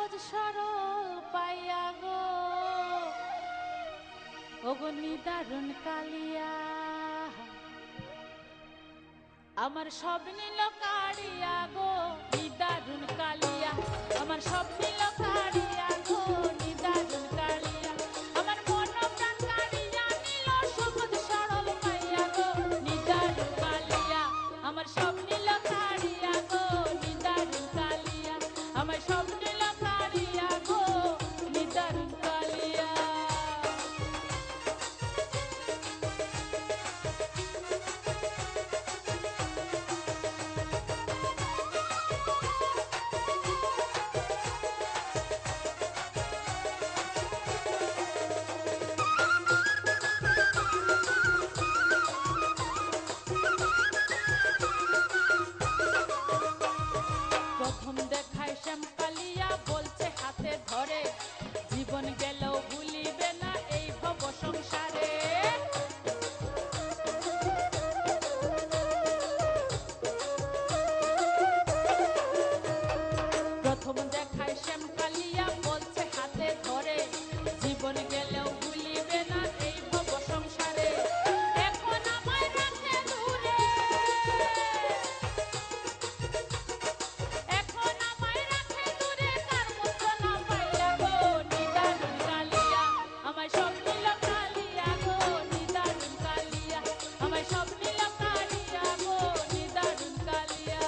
সহজ সরল পাইয়া গো ওগো নিদারুণ কালিয়া আমার সব নীল কাড়িয়া গো নিদারুণ কালিয়া আমার সব নীল কাড়িয়া গো নিদারুণ কালিয়া আমার মন প্রাণ কাড়িয়া নীল সহজ সরল পাইয়া গো নিদারুণ কালিয়া আমার সব নীল কাড়িয়া গো নিদারুণ কালিয়া আমার সব নীল কাড়িয়া গো নিদারুণ কালিয়া প্রথম দেখায় শ্যামকালিয়া বলছে হাতে ধরে জীবন গেলেও ভুলিবে না এই ভব সংসারে প্রথম দেখায় শ্যামকালিয়া বলছে হাতে ধরে জীবন গেলেও ভুলিবে না এই ভব সংসারে এখন আমায় রাখে দূরে এখন আমায় রাখে দূরে কার মতো না পাইয়া গো নিদারুণ কালিয়া আমায় সব নীল কালিয়া গো নিদারুণ কালিয়া আমায় সব নীল কালিয়া গো নিদারুণ কালিয়া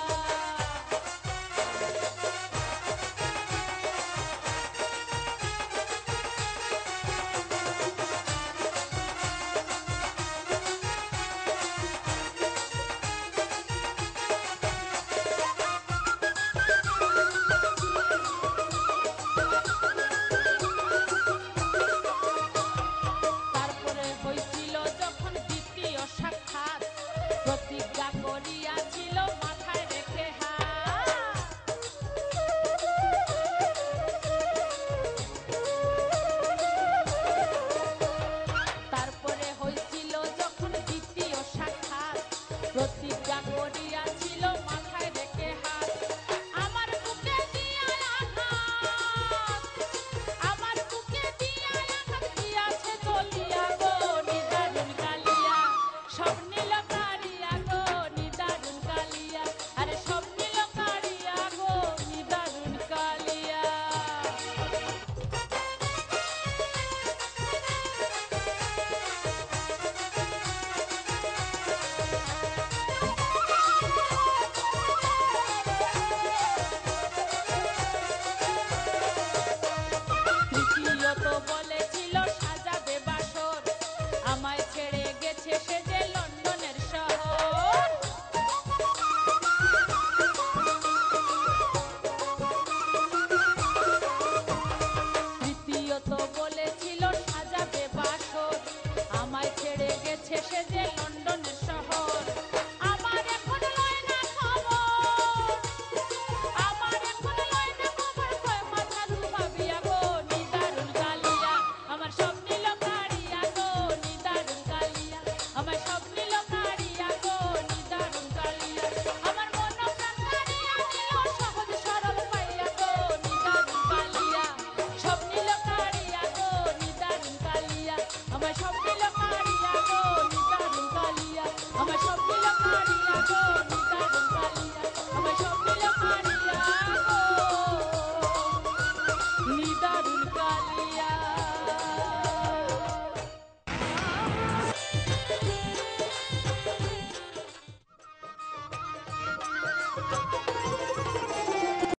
তারপরে হইছিল যখন দ্বিতীয় সাক্ষাৎ প্রতিজ্ঞা করিয়াছিল মাথায় রেখে হাত তারপরে হইছিল যখন দ্বিতীয় সাক্ষাৎ প্রতিজ্ঞা করিয়াছিল মাথায় রেখে হাত আমার বুকে দিয়া আঘাত আমার বুকে দিয়া আঘাত দিয়াছে চলিয়া গো নিদারুণ কালিয়া সব নীল কাড়িয়া গো নিদারুণ কালিয়া আরে সব নীল কাড়িয়া গো নিদারুণ কালিয়া তৃতীয়ত বলেছিল সাজাবে বাসর আমায় ছেড়ে গেছে সে যে লন্ডনের শহর তৃতীয়ত বলেছিল সাজাবে বাসর আমায় ছেড়ে গেছে সে যে লন্ডনের শহর আমার এখন লয় না খবর আমার এখন লয় না খবর কয় মাথা ডুবাবিয়া গো নিদারুণ কালিয়া আমার সব নীল কাড়িয়া গো নিদারুণ কালিয়া আমার সব নীল কাড়িয়া গো নিদারুণ কালিয়া আমার মন প্রাণ কাড়িয়া নীল সহজ সরল পাইয়া গো নিদারুণ কালিয়া সব নীল কাড়িয়া গো নিদারুণ কালিয়া আমার সব নীল কাড়িয়া গো নিদারুণ কালিয়া আমার সব নীল কাড়িয়া গো নিদারুণ কালিয়া আমার সব নীল কাড়িয়া গো নিদারুণ কালিয়া